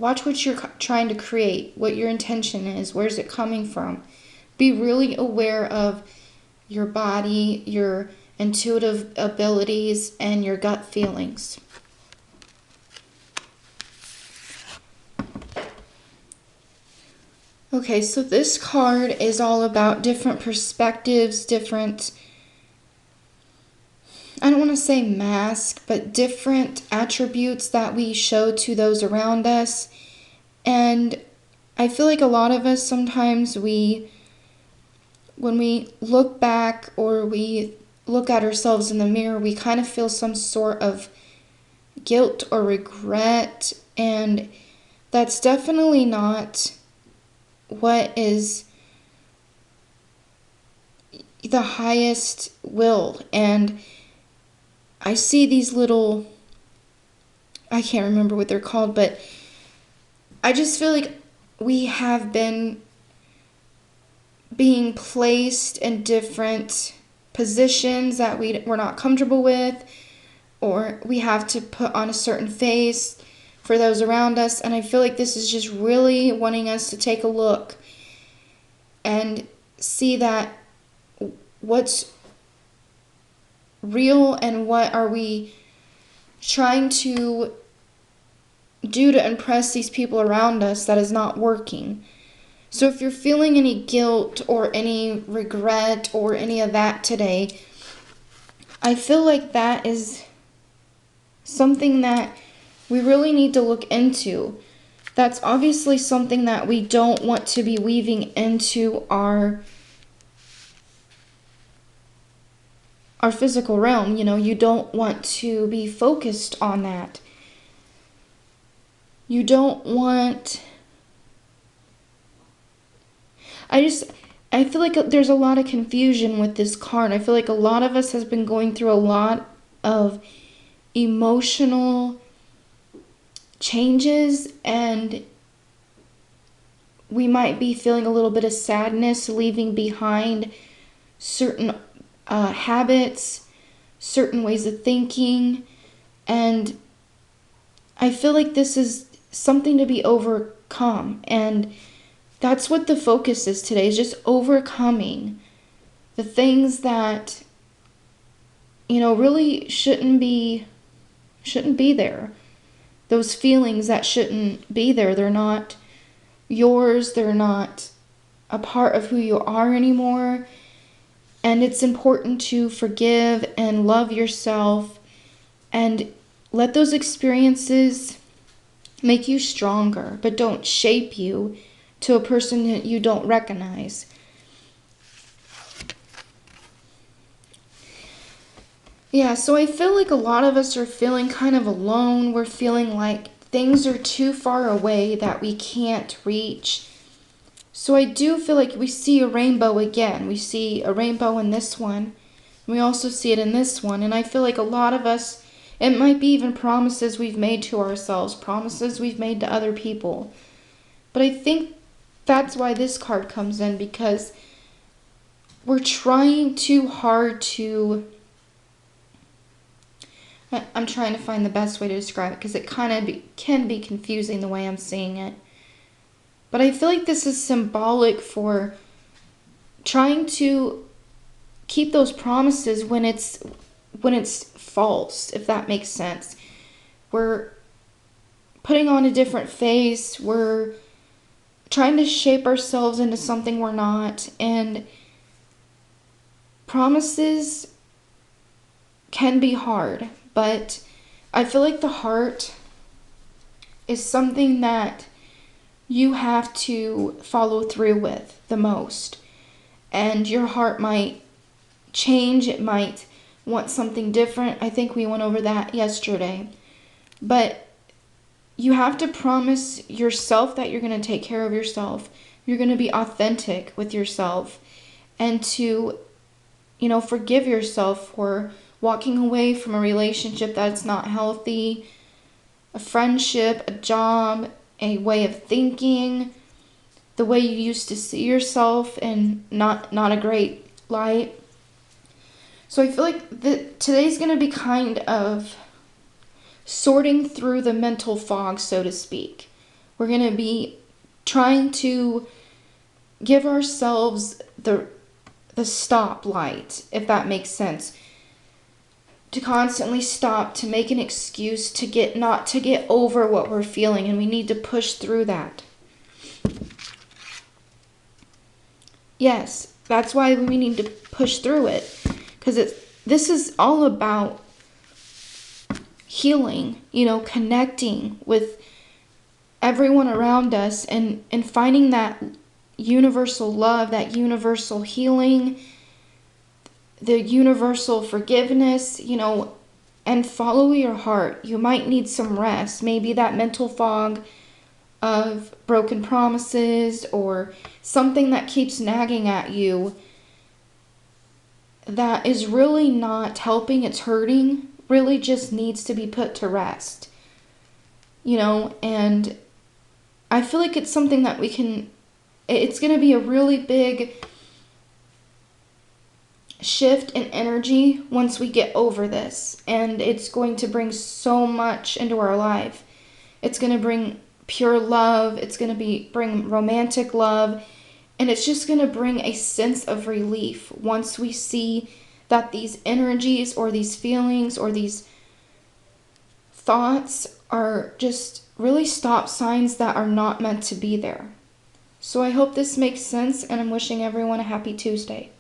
watch what you're trying to create, what your intention is, where's it coming from. Be really aware of your body, your intuitive abilities, and your gut feelings. Okay, so this card is all about different perspectives, different, I don't want to say mask, but different attributes that we show to those around us. And I feel like a lot of us sometimes when we look back or we look at ourselves in the mirror, we kind of feel some sort of guilt or regret. And that's definitely not what is the highest will. And I see these little, I can't remember what they're called, but I just feel like we have been being placed in different positions that we're not comfortable with, or we have to put on a certain face for those around us. And I feel like this is just really wanting us to take a look and see that what's real and what are we trying to do to impress these people around us that is not working. So if you're feeling any guilt or any regret or any of that today, I feel like that is something that we really need to look into. That's obviously something that we don't want to be weaving into our physical realm. You know, you don't want to be focused on that. You don't want... I feel like there's a lot of confusion with this card. I feel like a lot of us has been going through a lot of emotional changes, and we might be feeling a little bit of sadness, leaving behind certain habits, certain ways of thinking, and I feel like this is something to be overcome. And that's what the focus is today, is just overcoming the things that, really shouldn't be there. Those feelings that shouldn't be there. They're not yours. They're not a part of who you are anymore. And it's important to forgive and love yourself and let those experiences make you stronger, but don't shape you to a person that you don't recognize. Yeah, so I feel like a lot of us are feeling kind of alone. We're feeling like things are too far away that we can't reach. So I do feel like we see a rainbow again. We see a rainbow in this one. We also see it in this one. And I feel like a lot of us, it might be even promises we've made to ourselves, promises we've made to other people. But I think that's why this card comes in, because we're trying too hard to... I'm trying to find the best way to describe it, because it kind of can be confusing the way I'm seeing it. But I feel like this is symbolic for trying to keep those promises when it's false, if that makes sense. We're putting on a different face. We're trying to shape ourselves into something we're not. And promises can be hard, but I feel like the heart is something that you have to follow through with the most. And your heart might change. It might want something different. I think we went over that yesterday. But you have to promise yourself that you're going to take care of yourself. You're going to be authentic with yourself. And to, forgive yourself for walking away from a relationship that's not healthy, a friendship, a job, a way of thinking, the way you used to see yourself, and not a great light. So I feel like today's going to be kind of sorting through the mental fog, so to speak. We're going to be trying to give ourselves the stoplight, if that makes sense. To constantly stop, to make an excuse to not to get over what we're feeling, and we need to push through that. Yes, that's why we need to push through it, because this is all about healing, connecting with everyone around us, and finding that universal love, that universal healing, the universal forgiveness, and follow your heart. You might need some rest, maybe that mental fog of broken promises or something that keeps nagging at you that is really not helping, it's hurting, really just needs to be put to rest. And I feel like it's something that it's going to be a really big shift in energy once we get over this, and it's going to bring so much into our life. It's going to bring pure love, it's going to bring romantic love, and it's just going to bring a sense of relief once we see that these energies or these feelings or these thoughts are just really stop signs that are not meant to be there. So I hope this makes sense, and I'm wishing everyone a happy Tuesday.